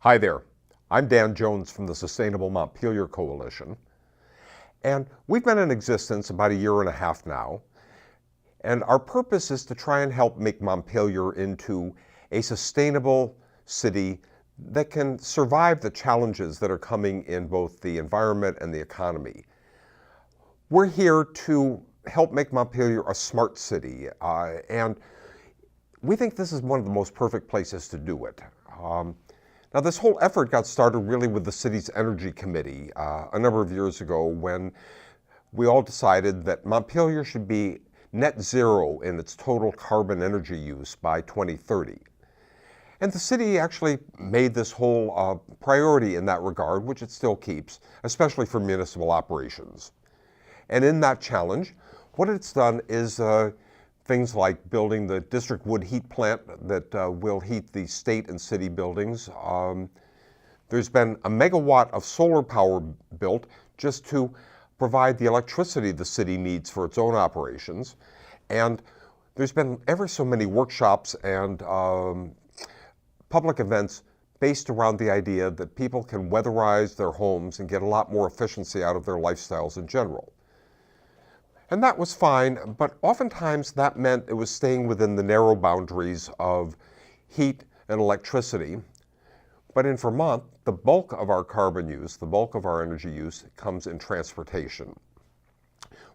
Hi there, I'm Dan Jones from the Sustainable Montpelier Coalition, and we've been in existence about a year and a half now, and our purpose is to try and help make Montpelier into a sustainable city that can survive the challenges that are coming in both the environment and the economy. We're here to help make Montpelier a smart city, and we think this is one of the most perfect places to do it. Now, this whole effort got started really with the city's energy committee a number of years ago when we all decided that Montpelier should be net zero in its total carbon energy use by 2030. And the city actually made this whole priority in that regard, which it still keeps, especially for municipal operations. And in that challenge, what it's done is things like building the district wood heat plant that will heat the state and city buildings. There's been a megawatt of solar power built just to provide the electricity the city needs for its own operations. And there's been ever so many workshops and public events based around the idea that people can weatherize their homes and get a lot more efficiency out of their lifestyles in general. And that was fine, but oftentimes that meant it was staying within the narrow boundaries of heat and electricity. But in Vermont, the bulk of our carbon use, the bulk of our energy use, comes in transportation.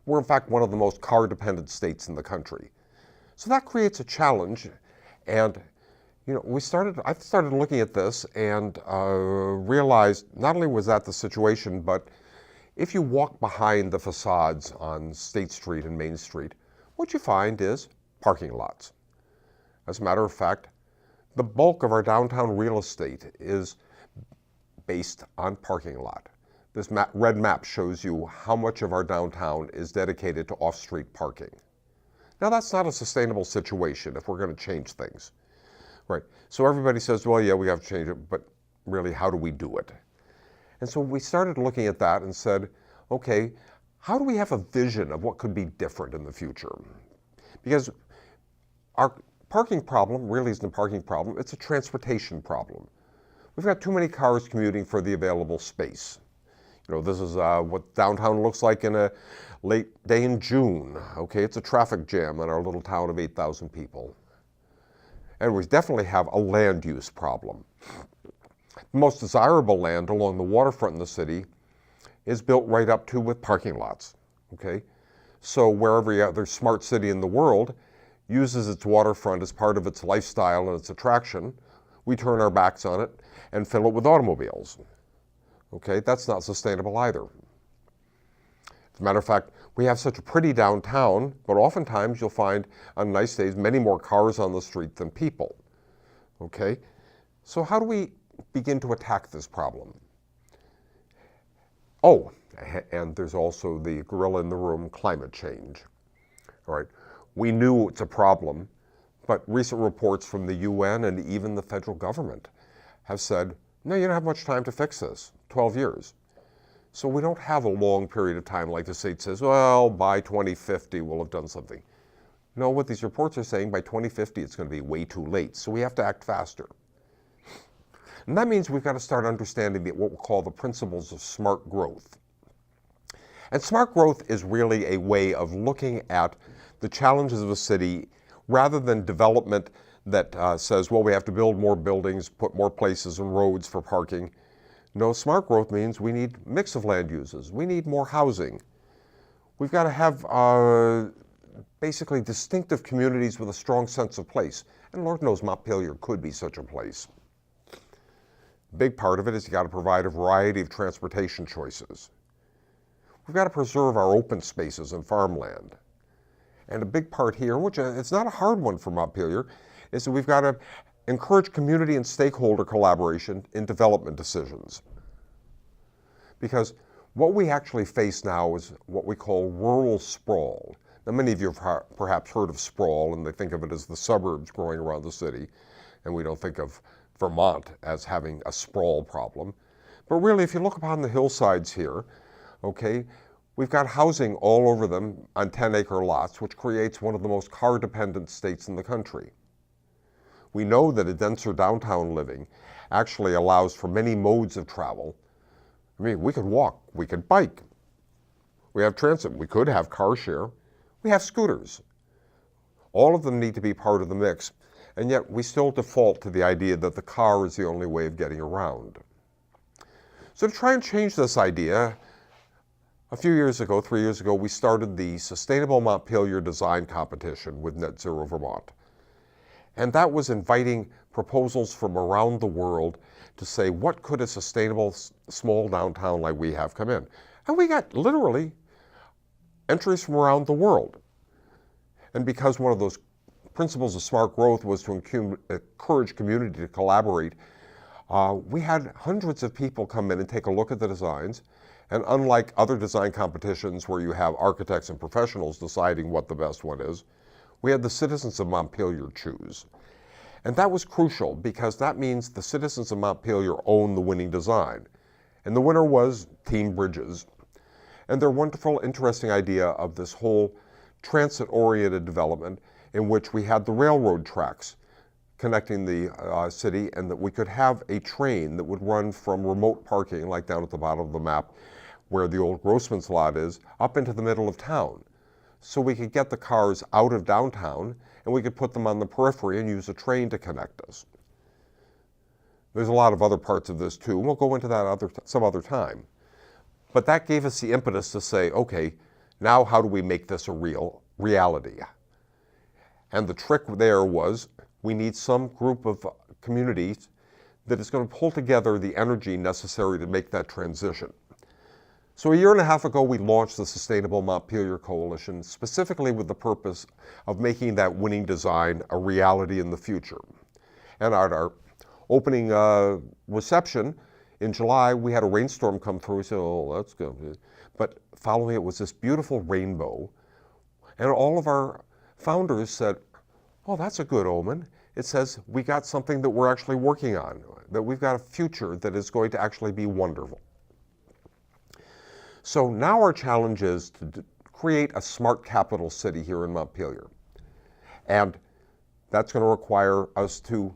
We're in fact one of the most car-dependent states in the country. So that creates a challenge, and I started looking at this and realized not only was that the situation, but if you walk behind the facades on State Street and Main Street, what you find is parking lots. As a matter of fact, the bulk of our downtown real estate is based on parking lot. This red map shows you how much of our downtown is dedicated to off-street parking. Now that's not a sustainable situation if we're going to change things. Right, so everybody says, well, yeah, we have to change it, but really, how do we do it? And so we started looking at that and said, okay, how do we have a vision of what could be different in the future? Because our parking problem really isn't a parking problem, it's a transportation problem. We've got too many cars commuting for the available space. This is what downtown looks like in a late day in June. Okay, it's a traffic jam in our little town of 8,000 people. And we definitely have a land use problem. The most desirable land along the waterfront in the city is built right up to with parking lots, okay? So where every other smart city in the world uses its waterfront as part of its lifestyle and its attraction, we turn our backs on it and fill it with automobiles, okay? That's not sustainable either. As a matter of fact, we have such a pretty downtown, but oftentimes you'll find on nice days many more cars on the street than people, okay? So how do we begin to attack this problem? Oh, and there's also the gorilla in the room, climate change. All right, we knew it's a problem, but recent reports from the UN and even the federal government have said, no, you don't have much time to fix this, 12 years. So we don't have a long period of time like the state says, well, by 2050 we'll have done something. No, what these reports are saying, by 2050 it's going to be way too late, so we have to act faster. And that means we've got to start understanding what we'll call the principles of smart growth. And smart growth is really a way of looking at the challenges of a city rather than development that says, well, we have to build more buildings, put more places and roads for parking. No, smart growth means we need a mix of land uses. We need more housing. We've got to have basically distinctive communities with a strong sense of place. And Lord knows Montpelier could be such a place. Big part of it is you got to provide a variety of transportation choices. We've got to preserve our open spaces and farmland. And a big part here, which it's not a hard one for Montpelier, is that we've got to encourage community and stakeholder collaboration in development decisions. Because what we actually face now is what we call rural sprawl. Now, many of you have perhaps heard of sprawl, and they think of it as the suburbs growing around the city, and we don't think of Vermont as having a sprawl problem. But really, if you look upon the hillsides here, okay, we've got housing all over them on 10-acre lots, which creates one of the most car-dependent states in the country. We know that a denser downtown living actually allows for many modes of travel. I mean, we could walk, we could bike, we have transit, we could have car share, we have scooters. All of them need to be part of the mix, and yet we still default to the idea that the car is the only way of getting around. So to try and change this idea, a few years ago, 3 years ago, we started the Sustainable Montpelier Design Competition with Net Zero Vermont. And that was inviting proposals from around the world to say, what could a sustainable small downtown like we have come in? And we got literally entries from around the world. And because one of those principles of smart growth was to encourage community to collaborate, we had hundreds of people come in and take a look at the designs. And unlike other design competitions where you have architects and professionals deciding what the best one is, we had the citizens of Montpelier choose. And that was crucial because that means the citizens of Montpelier own the winning design. And the winner was Team Bridges. And their wonderful, interesting idea of this whole transit-oriented development in which we had the railroad tracks connecting the city, and that we could have a train that would run from remote parking, like down at the bottom of the map, where the old Grossman's lot is, up into the middle of town. So we could get the cars out of downtown, and we could put them on the periphery and use a train to connect us. There's a lot of other parts of this too, and we'll go into that some other time. But that gave us the impetus to say, okay, now how do we make this a reality? And the trick there was, we need some group of communities that is going to pull together the energy necessary to make that transition. So a year and a half ago, we launched the Sustainable Montpelier Coalition, specifically with the purpose of making that winning design a reality in the future. And at our opening reception in July, we had a rainstorm come through. We said, oh, that's good. But following it was this beautiful rainbow. And all of our founders said, oh, that's a good omen. It says we got something that we're actually working on, that we've got a future that is going to actually be wonderful. So now our challenge is to create a smart capital city here in Montpelier. And that's going to require us to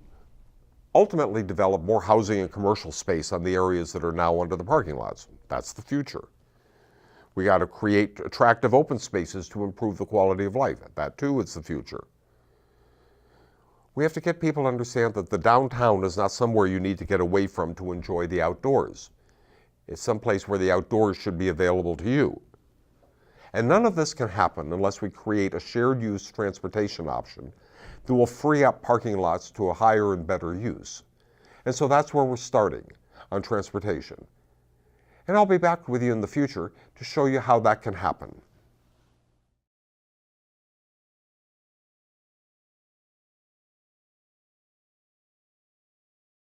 ultimately develop more housing and commercial space on the areas that are now under the parking lots. That's the future. We got to create attractive open spaces to improve the quality of life. That too is the future. We have to get people to understand that the downtown is not somewhere you need to get away from to enjoy the outdoors. It's someplace where the outdoors should be available to you. And none of this can happen unless we create a shared use transportation option that will free up parking lots to a higher and better use. And so that's where we're starting on transportation. And I'll be back with you in the future to show you how that can happen.